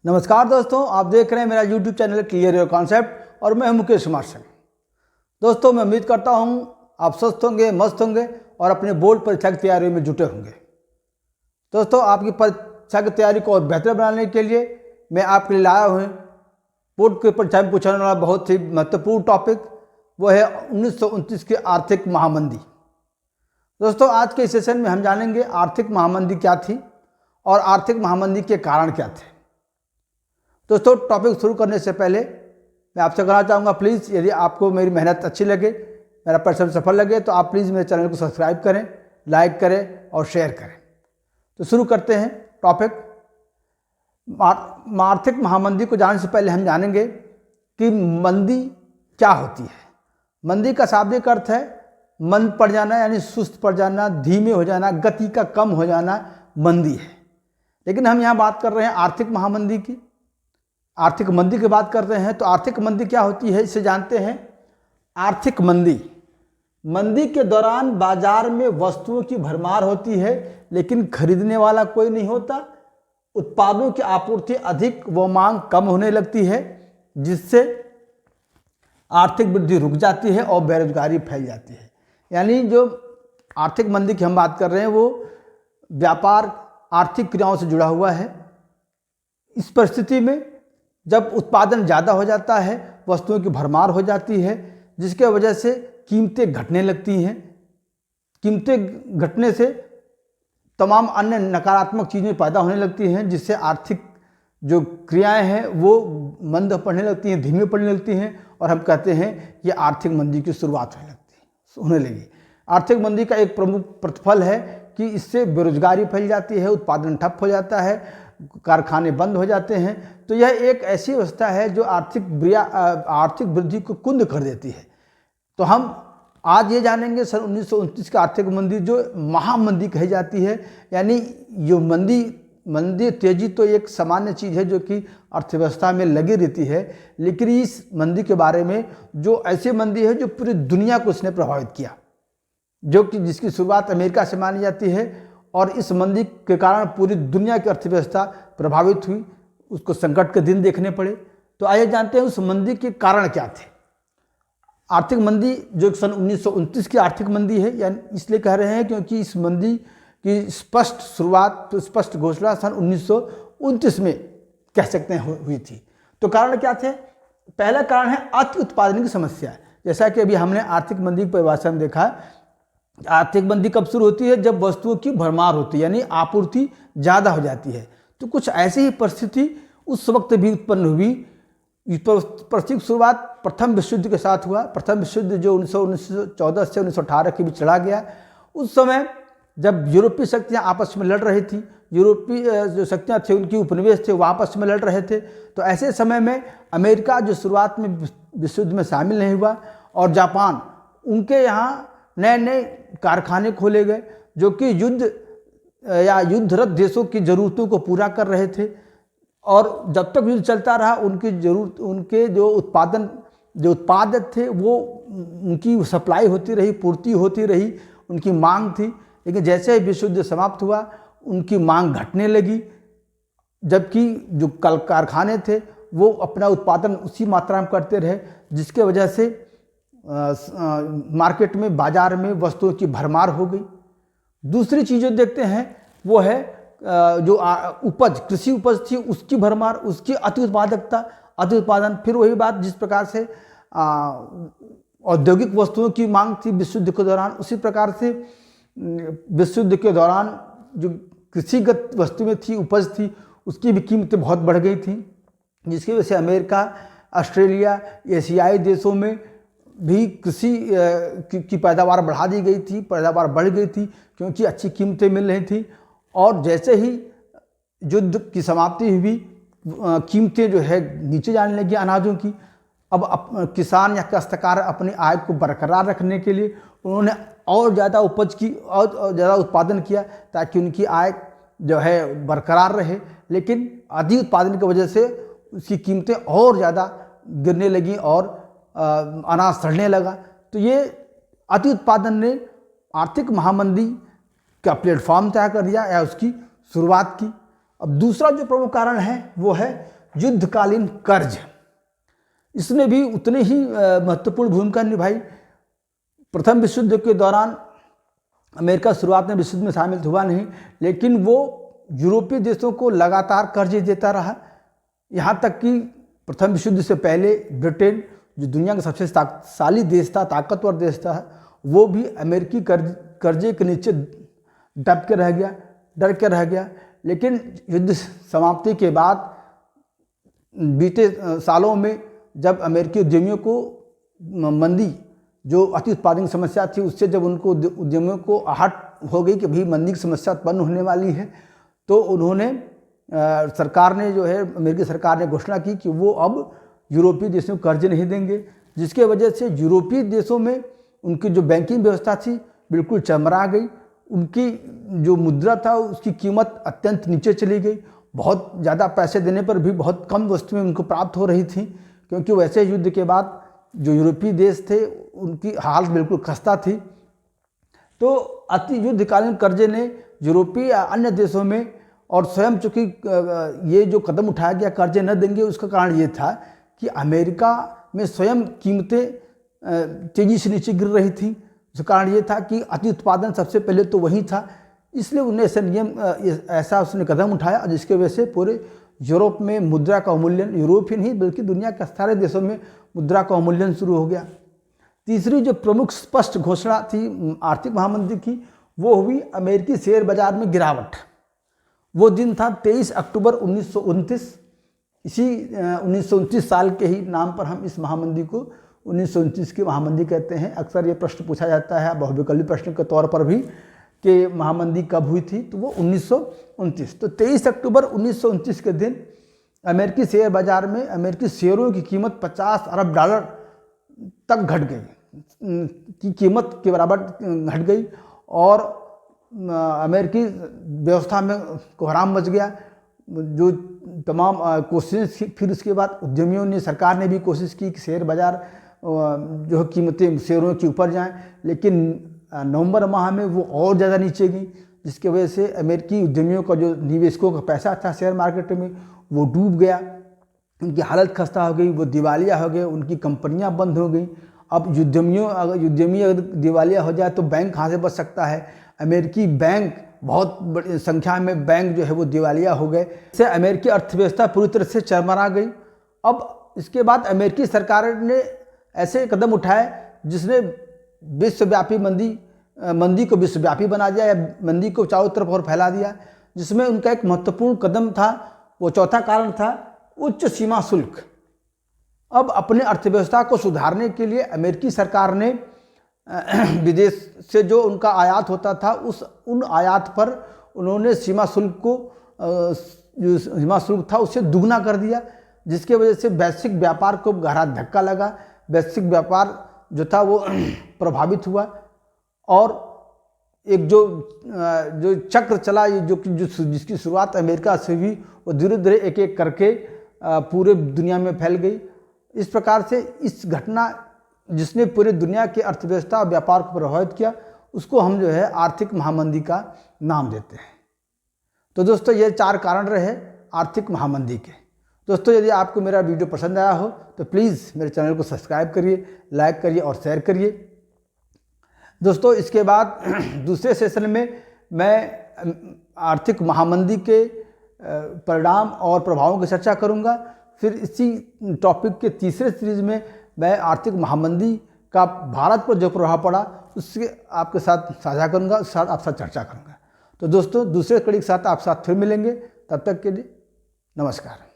नमस्कार दोस्तों, आप देख रहे हैं मेरा YouTube channel clear your concept और मैं हूं मुकेश कुमार सिंह। दोस्तों, मैं उम्मीद करता हूं आप स्वस्थ होंगे, मस्त होंगे और अपने बोर्ड परीक्षा की तैयारी में जुटे होंगे। दोस्तों, आपकी परीक्षा की तैयारी को और बेहतर बनाने के लिए मैं आपके लिए लाया हूँ बोर्ड की परीक्षा में पूछने वाला बहुत ही महत्वपूर्ण टॉपिक, वो है 1929 की आर्थिक महामंदी। दोस्तों, आज के इस सेशन में हम जानेंगे आर्थिक महामंदी क्या थी और आर्थिक महामंदी के कारण क्या थे। दोस्तों, टॉपिक शुरू करने से पहले मैं आपसे कहना चाहूँगा, प्लीज़ यदि आपको मेरी मेहनत अच्छी लगे, मेरा परिश्रम सफल लगे, तो आप प्लीज़ मेरे चैनल को सब्सक्राइब करें, लाइक करें और शेयर करें। तो शुरू करते हैं टॉपिक। आर्थिक महामंदी को जानने से पहले हम जानेंगे कि मंदी क्या होती है। मंदी का शाब्दिक अर्थ है मंद पड़ जाना, यानी सुस्त पड़ जाना, धीमे हो जाना, गति का कम हो जाना मंदी है। लेकिन हम यहाँ बात कर रहे हैं आर्थिक महामंदी की, आर्थिक मंदी की बात कर रहे हैं। तो आर्थिक मंदी क्या होती है, इसे जानते हैं। आर्थिक मंदी के दौरान बाजार में वस्तुओं की भरमार होती है, लेकिन खरीदने वाला कोई नहीं होता। उत्पादों की आपूर्ति अधिक व मांग कम होने लगती है, जिससे आर्थिक वृद्धि रुक जाती है और बेरोजगारी फैल जाती है। यानी जो आर्थिक मंदी की हम बात कर रहे हैं वो व्यापार आर्थिक क्रियाओं से जुड़ा हुआ है। इस परिस्थिति में जब उत्पादन ज़्यादा हो जाता है, वस्तुओं की भरमार हो जाती है, जिसके वजह से कीमतें घटने लगती हैं। कीमतें घटने से तमाम अन्य नकारात्मक चीज़ें पैदा होने लगती हैं, जिससे आर्थिक जो क्रियाएं हैं वो मंद पड़ने लगती हैं, धीमे पड़ने लगती हैं, और हम कहते हैं ये आर्थिक मंदी की शुरुआत होने लगी। आर्थिक मंदी का एक प्रमुख प्रतिफल है कि इससे बेरोजगारी फैल जाती है, उत्पादन ठप हो जाता है, कारखाने बंद हो जाते हैं। तो यह एक ऐसी अवस्था है जो आर्थिक वृद्धि को कुंद कर देती है। तो हम आज ये जानेंगे सन 1929 की आर्थिक मंदी, जो महामंदी कही जाती है। यानी जो मंदी तेजी तो एक सामान्य चीज़ है जो कि अर्थव्यवस्था में लगी रहती है, लेकिन इस मंदी के बारे में जो ऐसी मंदी है जो पूरी दुनिया को इसने प्रभावित किया, जो कि जिसकी शुरुआत अमेरिका से मानी जाती है, और इस मंदी के कारण पूरी दुनिया की अर्थव्यवस्था प्रभावित हुई, उसको संकट के दिन देखने पड़े। तो आइए जानते हैं उस मंदी के कारण क्या थे। आर्थिक मंदी जो सन 1929 की आर्थिक मंदी है, यानी इसलिए कह रहे हैं क्योंकि इस मंदी की स्पष्ट शुरुआत, स्पष्ट घोषणा सन 1929 में कह सकते हैं हुई थी। तो कारण क्या थे? पहला कारण है अति उत्पादन की समस्या। जैसा कि अभी हमने आर्थिक मंदी की परिभाषा में देखा, आर्थिक मंदी कब शुरू होती है? जब वस्तुओं की भरमार होती है, यानी आपूर्ति ज़्यादा हो जाती है। तो कुछ ऐसी ही परिस्थिति उस वक्त भी उत्पन्न हुई। इस परिस्थिति की शुरुआत प्रथम विश्व युद्ध के साथ हुआ। प्रथम विश्व युद्ध जो 1914 से 1918 के बीच चला गया। उस समय जब यूरोपीय शक्तियाँ आपस में लड़ रही थी, यूरोपीय जो शक्तियाँ थी उनकी उपनिवेश थे वो आपस में लड़ रहे थे। तो ऐसे समय में अमेरिका जो शुरुआत में विश्व युद्ध में शामिल नहीं हुआ, और जापान, उनके यहाँ नए नए कारखाने खोले गए जो कि युद्ध या युद्धरत देशों की ज़रूरतों को पूरा कर रहे थे। और जब तक युद्ध चलता रहा उनके जो उत्पाद थे वो उनकी सप्लाई होती रही, पूर्ति होती रही, उनकी मांग थी। लेकिन जैसे ही विश्व युद्ध समाप्त हुआ उनकी मांग घटने लगी, जबकि जो कारखाने थे वो अपना उत्पादन उसी मात्रा में करते रहे, जिसके वजह से मार्केट में, बाजार में वस्तुओं की भरमार हो गई। दूसरी चीज़ जो देखते हैं वो है जो उपज, कृषि उपज थी उसकी भरमार, उसकी अति उत्पादकता, अति उत्पादन। फिर वही बात, जिस प्रकार से औद्योगिक वस्तुओं की मांग थी विश्व युद्ध के दौरान, उसी प्रकार से विश्व युद्ध के दौरान जो कृषिगत वस्तुएं थी, उपज थी, उसकी भी कीमतें बहुत बढ़ गई थी, जिसकी वजह से अमेरिका, ऑस्ट्रेलिया, एशियाई देशों में भी कृषि की पैदावार बढ़ा दी गई थी, पैदावार बढ़ गई थी, क्योंकि अच्छी कीमतें मिल रही थी। और जैसे ही युद्ध की समाप्ति हुई, कीमतें जो है नीचे जाने लगी अनाजों की। अब किसान या काश्तकार अपनी आय को बरकरार रखने के लिए उन्होंने और ज़्यादा उपज की और ज़्यादा उत्पादन किया, ताकि उनकी आय जो है बरकरार रहे। लेकिन अधिक उत्पादन की वजह से उसकी कीमतें और ज़्यादा गिरने लगीं और अनाज सड़ने लगा। तो ये अति उत्पादन ने आर्थिक महामंदी का प्लेटफॉर्म तय कर दिया या उसकी शुरुआत की। अब दूसरा जो प्रमुख कारण है वो है युद्धकालीन कर्ज। इसने भी उतनी ही महत्वपूर्ण भूमिका निभाई। प्रथम विश्व युद्ध के दौरान अमेरिका शुरुआत में विश्व युद्ध में शामिल हुआ नहीं, लेकिन वो यूरोपीय देशों को लगातार कर्ज देता रहा। यहाँ तक कि प्रथम विश्व युद्ध से पहले ब्रिटेन, जो दुनिया का सबसे शक्तिशाली देश था, ताकतवर देश था, वो भी अमेरिकी कर्जे के नीचे डर के रह गया। लेकिन युद्ध समाप्ति के बाद बीते सालों में जब अमेरिकी उद्यमियों को मंदी, जो अति उत्पादन की समस्या थी, उससे जब उनको उद्यमियों को आहट हो गई कि भाई मंदी की समस्या उत्पन्न होने वाली है, तो उन्होंने सरकार ने जो है, अमेरिकी सरकार ने घोषणा की कि वो अब यूरोपीय देशों को कर्ज नहीं देंगे, जिसके वजह से यूरोपीय देशों में उनकी जो बैंकिंग व्यवस्था थी बिल्कुल चरमरा गई। उनकी जो मुद्रा था उसकी कीमत अत्यंत नीचे चली गई। बहुत ज़्यादा पैसे देने पर भी बहुत कम वस्तुएं उनको प्राप्त हो रही थी, क्योंकि वैसे युद्ध के बाद जो यूरोपीय देश थे उनकी हालत बिल्कुल खस्ता थी। तो अति युद्धकालीन कर्जे ने यूरोपीय अन्य देशों में, और स्वयं चूँकि ये जो कदम उठाया गया कर्जे न देंगे, उसका कारण ये था कि अमेरिका में स्वयं कीमतें तेज़ी से नीचे गिर रही थी। उसका कारण ये था कि अति उत्पादन सबसे पहले तो वही था, इसलिए उन्हें ऐसा उसने कदम उठाया, जिसके वजह से पूरे यूरोप में मुद्रा का अवमूल्यन, यूरोप ही नहीं बल्कि दुनिया के सारे देशों में मुद्रा का अवमूल्यन शुरू हो गया। तीसरी जो प्रमुख स्पष्ट घोषणा थी आर्थिक महामंदी की, वो हुई अमेरिकी शेयर बाजार में गिरावट। वो दिन था 23 अक्टूबर 1929। इसी 1929 साल के ही नाम पर हम इस महामंदी को 1929 की महामंदी कहते हैं। अक्सर ये प्रश्न पूछा जाता है बहुविकल्पी प्रश्न के तौर पर भी कि महामंदी कब हुई थी, तो वो 1929। तो 23 अक्टूबर 1929 के दिन अमेरिकी शेयर बाजार में अमेरिकी शेयरों की कीमत 50 अरब डॉलर तक घट गई, की कीमत के बराबर घट गई, और अमेरिकी व्यवस्था में कोहराम मच गया। जो तमाम कोशिश, फिर उसके बाद उद्यमियों ने, सरकार ने भी कोशिश की कि शेयर बाजार जो कीमतें शेयरों के ऊपर जाएं, लेकिन नवंबर माह में वो और ज़्यादा नीचे गई, जिसकी वजह से अमेरिकी उद्यमियों का, जो निवेशकों का पैसा था शेयर मार्केट में, वो डूब गया। उनकी हालत खस्ता हो गई, वो दिवालिया हो गए, उनकी कंपनियां बंद हो गई। अब उद्यमी अगर दिवालिया हो जाए तो बैंक कहाँ से बच सकता है? अमेरिकी बैंक, बहुत बड़ी संख्या में बैंक जो है वो दिवालिया हो गए। इससे अमेरिकी अर्थव्यवस्था पूरी तरह से चरमरा गई। अब इसके बाद अमेरिकी सरकार ने ऐसे कदम उठाए जिसने विश्वव्यापी मंदी को विश्वव्यापी बना दिया, या मंदी को चारों तरफ और फैला दिया। जिसमें उनका एक महत्वपूर्ण कदम था, वो चौथा कारण था उच्च सीमा शुल्क। अब अपने अर्थव्यवस्था को सुधारने के लिए अमेरिकी सरकार ने विदेश से जो उनका आयात होता था, उन आयात पर उन्होंने सीमा शुल्क को, जो सीमा शुल्क था उससे दुगना कर दिया, जिसके वजह से वैश्विक व्यापार को गहरा धक्का लगा। वैश्विक व्यापार जो था वो प्रभावित हुआ, और एक जो चक्र चला, जिसकी शुरुआत अमेरिका से हुई, वो धीरे धीरे एक एक करके पूरे दुनिया में फैल गई। इस प्रकार से इस घटना जिसने पूरी दुनिया की अर्थव्यवस्था और व्यापार को प्रभावित किया, उसको हम जो है आर्थिक महामंदी का नाम देते हैं। तो दोस्तों, ये 4 कारण रहे आर्थिक महामंदी के। दोस्तों, यदि आपको मेरा वीडियो पसंद आया हो तो प्लीज़ मेरे चैनल को सब्सक्राइब करिए, लाइक करिए और शेयर करिए। दोस्तों, इसके बाद दूसरे सेशन में मैं आर्थिक महामंदी के परिणाम और प्रभावों की चर्चा करूंगा। फिर इसी टॉपिक के तीसरे सीरीज में मैं आर्थिक महामंदी का भारत पर जो प्रभाव पड़ा उससे आपके साथ साझा करूंगा, उसके साथ आपके साथ चर्चा करूंगा। तो दोस्तों, दूसरे कड़ी के साथ आप साथ फिर मिलेंगे। तब तक के लिए नमस्कार।